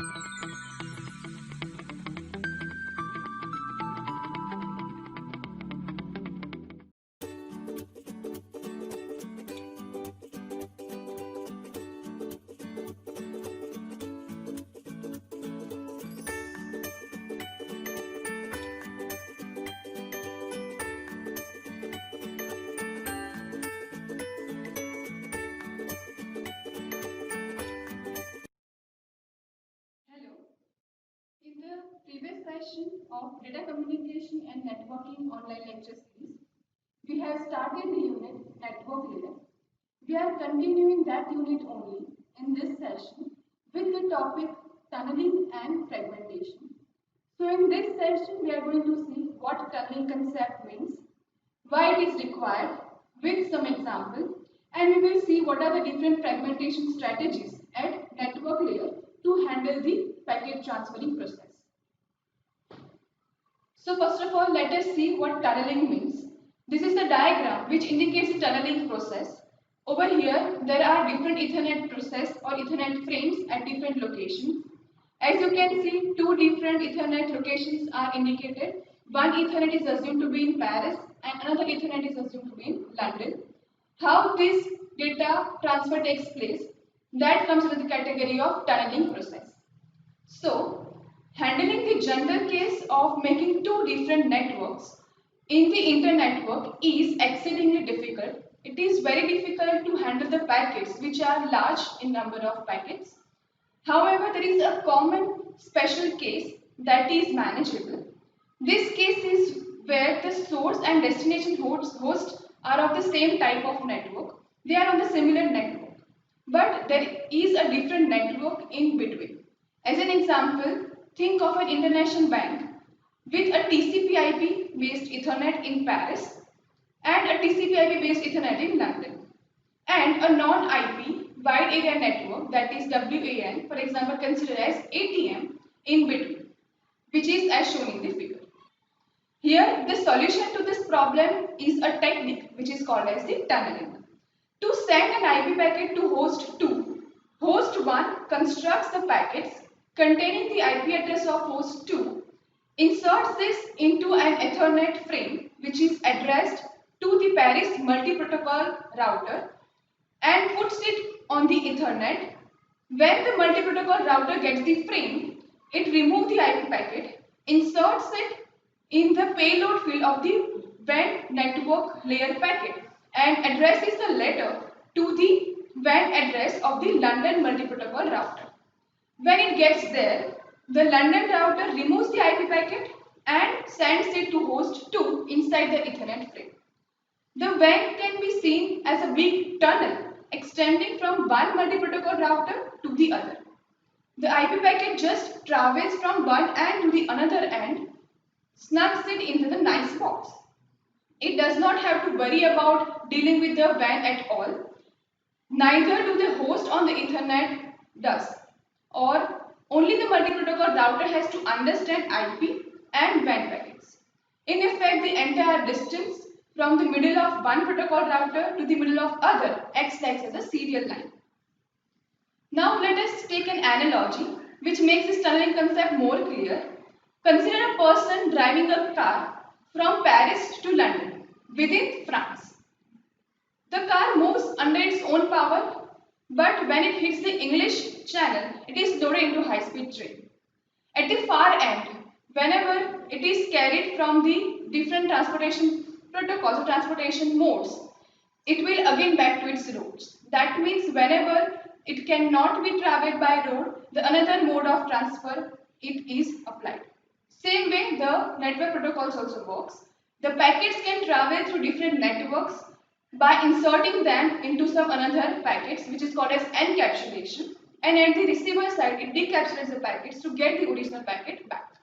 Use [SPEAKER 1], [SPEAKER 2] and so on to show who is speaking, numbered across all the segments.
[SPEAKER 1] Hello. In the previous session of Data Communication and Networking online lecture series, we have started the unit Network Layer. We are continuing that unit only in this session with the topic tunneling and fragmentation. So in this session, we are going to see what tunneling concept means, why it is required with some example, and we will see what are the different fragmentation strategies at network layer to handle the packet transferring process. So first of all, let us see what tunneling means. This is the diagram which indicates the tunneling process. Over here, there are different Ethernet process or Ethernet frames at different locations. As you can see, two different Ethernet locations are indicated. One Ethernet is assumed to be in Paris and another Ethernet is assumed to be in London. How this data transfer takes place, that comes under the category of tunneling process. So, handling the general case of making two different networks in the internetwork is exceedingly difficult. It is very difficult to handle the packets which are large in number of packets. However, there is a common special case that is manageable. This case is where the source and destination host are of the same type of network. They are on the similar network, but there is a different network in between. As an example, think of an international bank with a TCP/IP based Ethernet in Paris and a TCP/IP based Ethernet in London, and a non-IP wide area network, that is WAN, for example, considered as ATM, in between, which is as shown in the figure. Here, the solution to this problem is a technique which is called as the tunneling. To send an IP packet to host 2, host 1 constructs the packets containing the IP address of host 2, inserts this into an Ethernet frame which is addressed to the Paris multi-protocol router and puts it on the Ethernet. When the multi-protocol router gets the frame, it removes the IP packet, inserts it in the payload field of the WAN network layer packet and addresses the latter to the WAN address of the London multi-protocol router. When it gets there, the London router removes the IP packet and sends it to host 2 inside the Ethernet frame. The WAN can be seen as a big tunnel extending from one multi-protocol router to the other. The IP packet just travels from one end to the another end, snugs it into the nice box. It does not have to worry about dealing with the WAN at all. Neither do the host on the Ethernet does. Or only the multi-protocol router has to understand IP and WAN packets. In effect, the entire distance from the middle of one protocol router to the middle of other acts like as a serial line. Now let us take an analogy which makes this tunneling concept more clear. Consider a person driving a car from Paris to London within France. The car moves under its own power, but when it hits the English channel, it is loaded into high-speed train. At the far end, whenever it is carried from the different transportation protocols or transportation modes, it will again back to its roads. That means whenever it cannot be traveled by road, the another mode of transfer it is applied. Same way the network protocols also works. The packets can travel through different networks by inserting them into some another packets, which is called as encapsulation, and at the receiver side it decapsulates the packets to get the original packet back.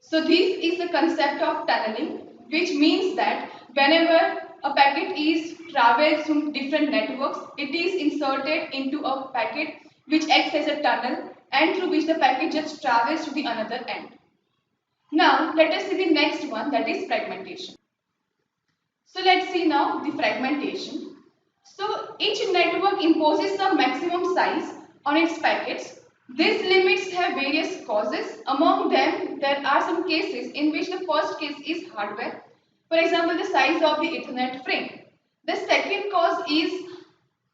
[SPEAKER 1] So this is the concept of tunneling, which means that whenever a packet is traveled through different networks, it is inserted into a packet which acts as a tunnel and through which the packet just travels to the another end. Now let us see the next one, that is fragmentation. So let's see now the fragmentation. So each network imposes some maximum size on its packets These limits have various causes. Among them, there are some cases in which the first case is hardware. For example, the size of the Ethernet frame. The second cause is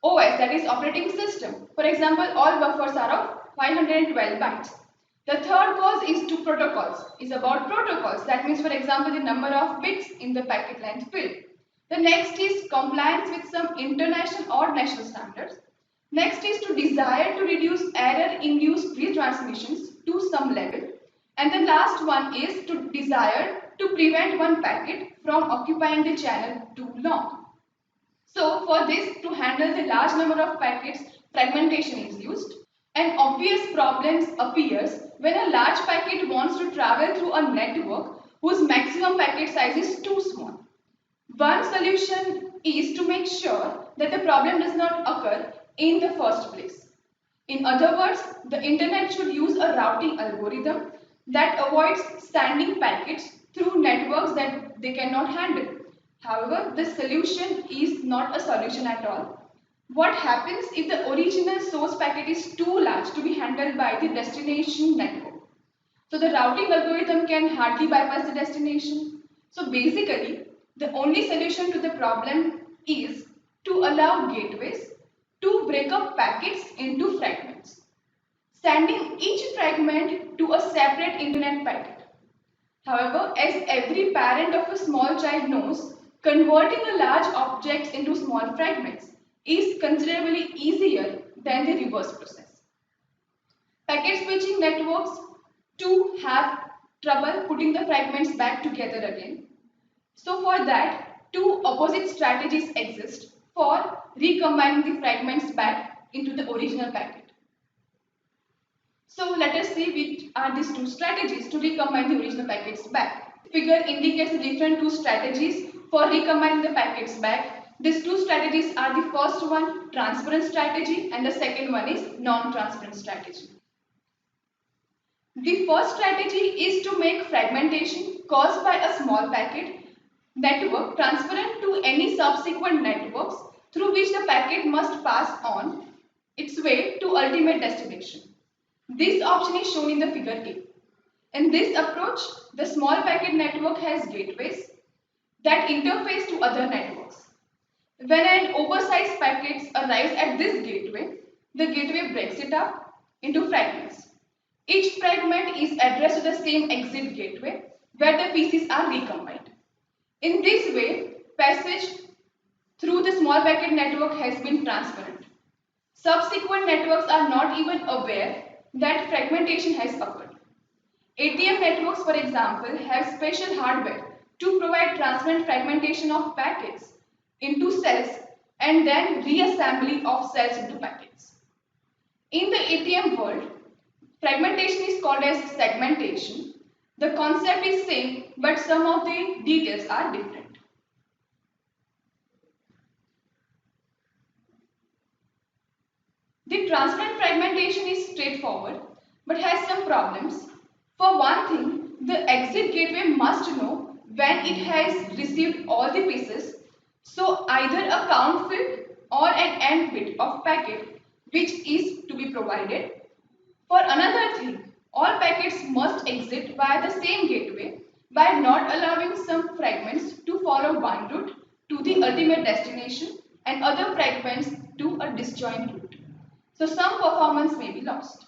[SPEAKER 1] OS, that is operating system. For example, all buffers are of 512 bytes. The third cause is to protocols, is about protocols. That means, for example, the number of bits in the packet length field. The next is compliance with some international or national standards. Next is to desire to reduce error-induced retransmissions to some level. And the last one is to desire to prevent one packet from occupying the channel too long. So for this, to handle the large number of packets, fragmentation is used. An obvious problem appears when a large packet wants to travel through a network whose maximum packet size is too small. One solution is to make sure that the problem does not occur in the first place. In other words, the internet should use a routing algorithm that avoids sending packets through networks that they cannot handle. However, this solution is not a solution at all. What happens if the original source packet is too large to be handled by the destination network? So the routing algorithm can hardly bypass the destination. So basically, the only solution to the problem is to allow gateways to break up packets into fragments, sending each fragment to a separate internet packet. However, as every parent of a small child knows, converting a large object into small fragments is considerably easier than the reverse process. Packet switching networks too have trouble putting the fragments back together again. So for that, two opposite strategies exist for recombining the fragments back into the original packet. So let us see which are these two strategies to recombine the original packets back. Figure indicates the different two strategies for recombining the packets back. These two strategies are the first one, transparent strategy, and the second one is non-transparent strategy. The first strategy is to make fragmentation caused by a small packet network transparent to any subsequent networks through which the packet must pass on its way to ultimate destination. This option is shown in the figure A. In this approach, the small packet network has gateways that interface to other networks. When an oversized packet arrives at this gateway, the gateway breaks it up into fragments. Each fragment is addressed to the same exit gateway where the pieces are recombined. In this way, passage through the small packet network has been transparent. Subsequent networks are not even aware that fragmentation has occurred. ATM networks, for example, have special hardware to provide transparent fragmentation of packets into cells and then reassembly of cells into packets. In the ATM world, fragmentation is called as segmentation. The concept is same, but some of the details are different. The transparent fragmentation is straightforward, but has some problems. For one thing, the exit gateway must know when it has received all the pieces, so either a count field or an end bit of packet which is to be provided. For another thing, all packets must exit via the same gateway by not allowing some fragments to follow one route to the ultimate destination and other fragments to a disjoint route. So some performance may be lost.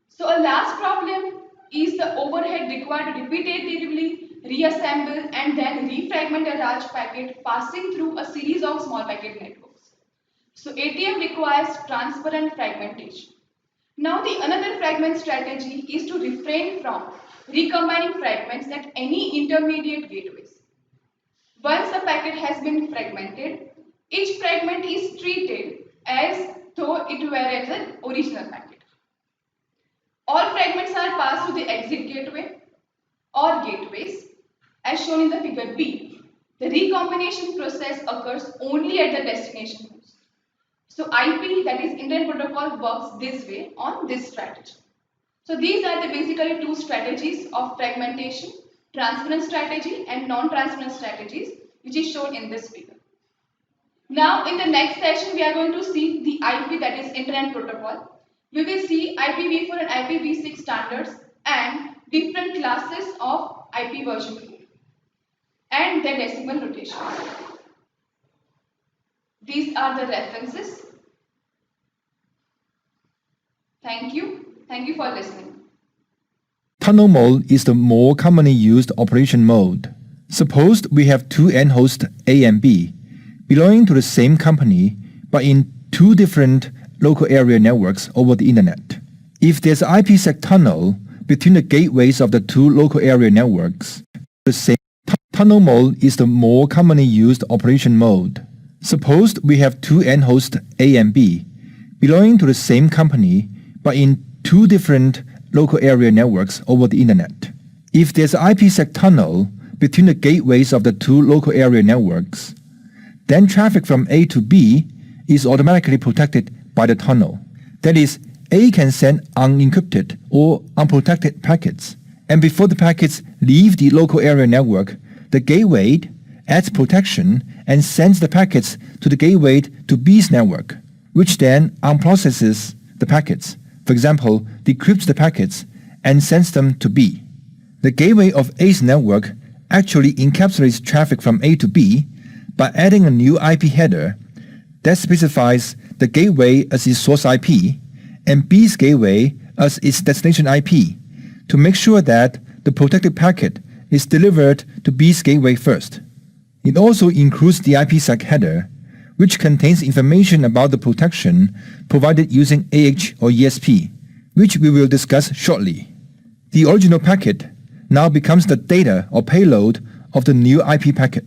[SPEAKER 1] So a last problem is the overhead required to repetitively reassemble and then refragment a large packet passing through a series of small packet networks. So ATM requires transparent fragmentation. Now the another fragment strategy is to refrain from recombining fragments at any intermediate gateways. Once a packet has been fragmented, each fragment is treated as though it were as an original packet. All fragments are passed through the exit gateway or gateways as shown in the figure B. The recombination process occurs only at the destination host. So IP, that is Internet Protocol, works this way on this strategy. So these are the basically two strategies of fragmentation, transparent strategy and non-transparent strategies, which is shown in this figure. Now in the next session we are going to see the IP, that is Internet Protocol. We will see IPv4 and IPv6 standards and different classes of IP version 4 and their decimal notations. These are the references. Thank you. Thank you for listening.
[SPEAKER 2] Tunnel mode is the more commonly used operation mode. Suppose we have two end hosts A and B belonging to the same company but in two different local area networks over the internet. If there's an IPsec tunnel between the gateways of the two local area networks, the same tunnel mode is the more commonly used operation mode. Suppose we have two end hosts A and B belonging to the same company but in two different local area networks over the internet. If there's an IPsec tunnel between the gateways of the two local area networks, then traffic from A to B is automatically protected by the tunnel. That is, A can send unencrypted or unprotected packets, and before the packets leave the local area network, the gateway adds protection and sends the packets to the gateway to B's network, which then unprocesses the packets, for example, decrypts the packets and sends them to B. The gateway of A's network actually encapsulates traffic from A to B by adding a new IP header that specifies the gateway as its source IP and B's gateway as its destination IP to make sure that the protected packet is delivered to B's gateway first. It also includes the IPsec header, which contains information about the protection provided using AH or ESP, which we will discuss shortly. The original packet now becomes the data or payload of the new IP packet.